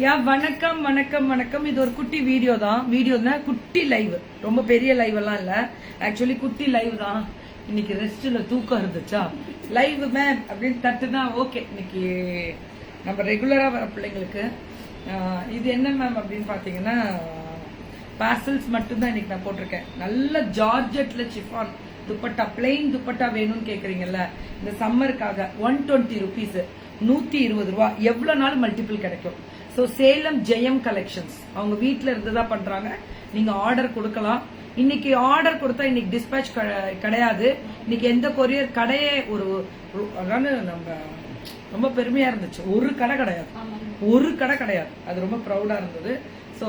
வணக்கம் வணக்கம் வணக்கம். இது ஒரு குட்டி வீடியோ தான். வீடியோனா குட்டி லைவ், ரொம்ப பெரிய லைவ் எல்லாம் இல்ல. ஆக்சுவலி குட்டி லைவ் தான். இன்னைக்கு ரெஸ்ட்ல தூக்கம் இருந்துச்சா, லைவ் மேம் அப்படின்னு தட்டுனா ஓகே. இன்னைக்கு நம்ம ரெகுலரா வர பிள்ளைங்களுக்கு இது என்ன மேம் அப்படின்னு பாத்தீங்கன்னா பார்சல்ஸ் மட்டும்தான் இன்னைக்கு நான் போட்டிருக்கேன். நல்ல ஜார்ஜெட்ல சிஃபான் துப்பட்டா, பிளெயின் துப்பட்டா வேணும்னு கேக்குறீங்கல்ல, இந்த சம்மருக்காக 120 rupees, 120 ரூபா. எவ்வளவு நாள் மல்டிபிள் கிடைக்கும். ஸோ சேலம் ஜெயம் கலெக்ஷன்ஸ் அவங்க வீட்டில இருந்துதான் பண்றாங்க. நீங்க ஆர்டர் கொடுக்கலாம். இன்னைக்கு ஆர்டர் கொடுத்தா இன்னைக்கு டிஸ்பேச் கிடையாது. இன்னைக்கு எந்த கொரியர் கடையே நம்ம ரொம்ப பெருமையா இருந்துச்சு. ஒரு கடை கிடையாது. அது ரொம்ப ப்ரௌடா இருந்தது. ஸோ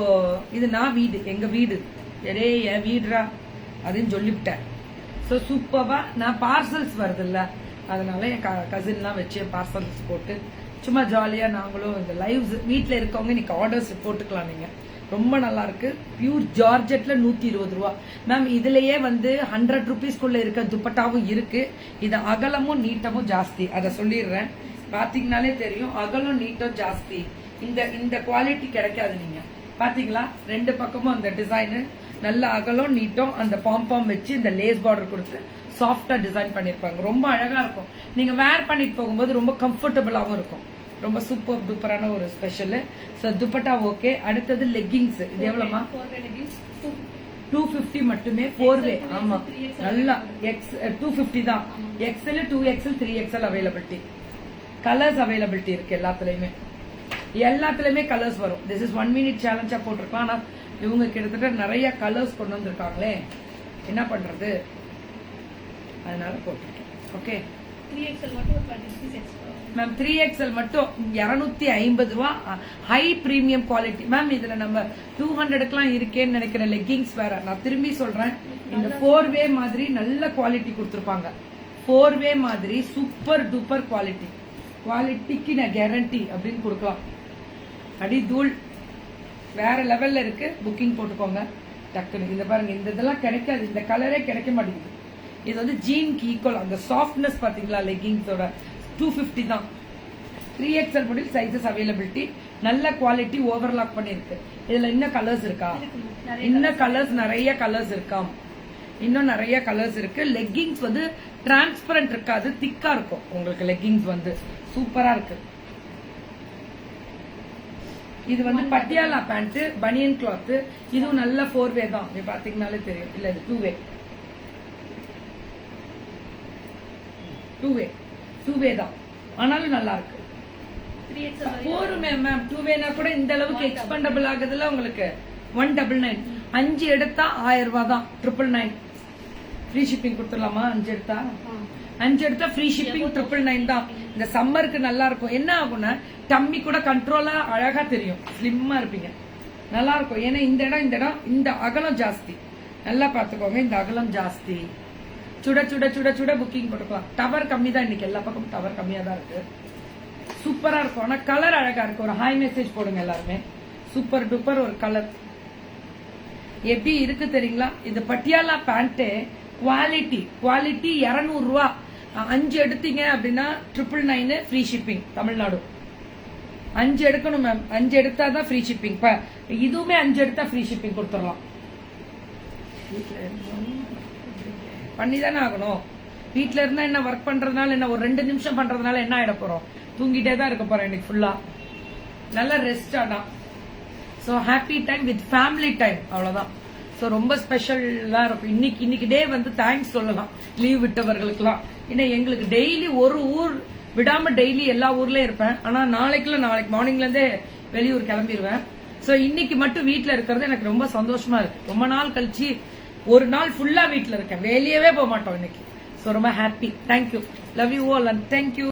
இது நான் வீடு, எங்க வீடு, என் வீடுரா அப்படின்னு சொல்லிவிட்டேன். ஸோ சூப்பர்வா நான் பார்சல்ஸ் வருது இல்ல, அதனால என் கசின்லாம் வச்சு பார்சல்ஸ் போட்டு சும்மா ஜாலியா நாங்களும் இந்த லைவ்ஸ் வீட்டுல இருக்கவங்க இன்னைக்கு ஆர்டர்ஸ் போட்டுக்கலாம். நீங்க ரொம்ப நல்லா இருக்கு. பியூர் ஜார்ஜெட்ல 120 ரூபா மேம். இதுலயே 100 rupeesக்குள்ள இருக்க துப்பட்டாவும் இருக்கு. இது அகலமும் நீட்டமும் ஜாஸ்தி, அதை சொல்லிடுறேன். பாத்தீங்கன்னாலே தெரியும், அகலம் நீட்டம் ஜாஸ்தி. இந்த குவாலிட்டி கிடைக்காது. நீங்க பாத்தீங்களா, ரெண்டு பக்கமும் அந்த டிசைனு நல்ல அகலம் நீட்டம், அந்த பாம் வச்சு இந்த லேஸ் பார்டர் கொடுத்து சாஃப்டா டிசைன் பண்ணிருப்பாங்க. ரொம்ப அழகா இருக்கும். நீங்க வேர் பண்ணிட்டு போகும்போது ரொம்ப கம்ஃபர்டபுளாவும் இருக்கும். ரொம்ப சூப்பர் டூப்பரான ஒரு ஸ்பெஷல். So dupatta okay. அடுத்தது லெக்கிங்ஸ். இது எவ்வளவுமா? 250 மட்டுமே. 4 வே. ஆமா, நல்லா 250 தான். XL, 2XL, 3XL availability. Colours availability இருக்கு எல்லாத்துலயுமே கலர்ஸ் வரும். திஸ் இஸ் 1 minute சேலஞ்சா போட்டிருக்கலாம். ஆனா இவங்க கிட்டத்தட்ட நிறைய கலர்ஸ் கொண்டு வந்திருக்காங்களே, என்ன பண்றது, அதனால போட்டிருக்கேன். ஓகே. 3XL மட்டும் மேம் 3XL மட்டும் 250 ரூபா. High premium quality ma'am. இதுல நம்ம 200க்குலாம் இருக்கேன்னு நினைக்கிற லெக்கிங்ஸ் வேற. நான் திரும்பி சொல்றேன், இந்த 4 வே மாதிரி நல்ல குவாலிட்டி கொடுத்துருப்பாங்க. 4 வே மாதிரி சூப்பர் டூப்பர் குவாலிட்டிக்கு நான் கேரண்டி அப்படின்னு கொடுக்கலாம். அடி தூள் வேற லெவல்ல இருக்கு. புக்கிங் போட்டுக்கோங்க டக்குனு. இந்த பாருங்க, இந்த இதெல்லாம் கிடைக்காது, இந்த கலரே கிடைக்க மாட்டேங்குது. இது ஜீன்க்கு ஈக்குவல். அந்த சாஃப்ட்னஸ் பாத்தீங்களா லெக்கிங்ஸோட. 250 தான். 3XL model sizes availability. நல்ல குவாலிட்டி, ஓவர்லாக் பண்ணிருக்கு. இதுல இன்னும் கலர்ஸ் இருக்கா? நிறைய கலர்ஸ் இருக்காம். இன்னும் நிறைய கலர்ஸ் இருக்கு. லெக்கிங்ஸ் டிரான்ஸ்பரண்ட் இருக்காது, திக்கா இருக்கும் உங்களுக்கு. லெக்கிங்ஸ் சூப்பரா இருக்கு. இது பட்டியாலா பேண்ட், பனியன் கிளாத். இதுவும் நல்ல 4 வே தான். பாத்தீங்கன்னாலே தெரியும். இல்ல இது 2 வே. 2 வே தான், ஆனாலும் நல்லா இருக்கு. 4 மேம் 2 வேனா கூட இந்த அளவுக்கு எக்ஸ்பெண்டபிள் ஆகுதுல உங்களுக்கு. 199. 5 எடுத்தா 1000 ரூபாய் தான். 999 ஃப்ரீ ஷிப்பிங் கொடுத்துடலாமா? 5 எடுத்தா ஃப்ரீ ஷிப்பிங் 999 தான். இந்த சம்மருக்கு நல்லா இருக்கும். என்ன ஆகும்னா டம்மி கூட கண்ட்ரோலா அழகா தெரியும், ஸ்லிம்மா இருப்பீங்க, நல்லா இருக்கும். ஏன்னா இந்த அகலம் ஜாஸ்தி. நல்லா பாத்துக்கோங்க, இந்த அகலம் ஜாஸ்தி. சுட சுட சுட சுட புக்கிங் போட்டுக்கலாம். டவர் கம்மி தான் இன்னைக்கு. எல்லா பக்கமும் டவர் கம்மியா தான் இருக்கு. சூப்பரா இருக்கும். ஆனா கலர் அழகா இருக்கு. ஒரு ஹாய் மெசேஜ் போடுங்க எல்லாருமே. சூப்பர் டூப்பர் ஒரு கலர். எப்படி இருக்கு தெரியுங்களா? இது பட்டியாலா பேண்ட். குவாலிட்டி 200 ரூபா. 5 எடுத்தீங்க அப்படின்னா 999 ஃப்ரீ ஷிப்பிங் தமிழ்நாடு. 5 எடுக்கணும் மேம். 5 எடுத்தாதான் free shipping. இதுவுமே 5 எடுத்தா ஃப்ரீ ஷிப்பிங் கொடுத்துடலாம். பண்ணிதானே ஆகணும். வீட்டுல இருந்தா என்ன, ஒர்க் பண்றதுனால என்ன, ஒரு 2 நிமிஷம் பண்றதுனால என்ன ஆயிட போறோம்? தூங்கிட்டே தான் இருக்க போறேன் இன்னைக்கு ஃபுல்லா. நல்ல ரெஸ்ட் ஆனா. So happy time with family time, அவ்வளவுதான். சோ ரொம்ப ஸ்பெஷலா இருக்கும். இன்னைக்கு டே தேங்க்ஸ் சொல்லலாம் லீவ் விட்டவர்களுக்குலாம். ஏன்னா எங்களுக்கு டெய்லி ஒரு ஊர் விடாம டெய்லி எல்லா ஊர்லயும் இருப்பேன். ஆனா நாளைக்கு மார்னிங்ல இருந்தே வெளியூர் கிளம்பிடுவேன். சோ இன்னைக்கு மட்டும் வீட்டுல இருக்கிறது எனக்கு ரொம்ப சந்தோஷமா இருக்கு. ரொம்ப நாள் கழிச்சு ஒரு நாள் ஃபுல்லா வீட்டுல இருக்கேன். வெளியவே போக மாட்டோம் இன்னைக்கு. சோ ரொம்ப happy. Thank you. Love you all and thank you.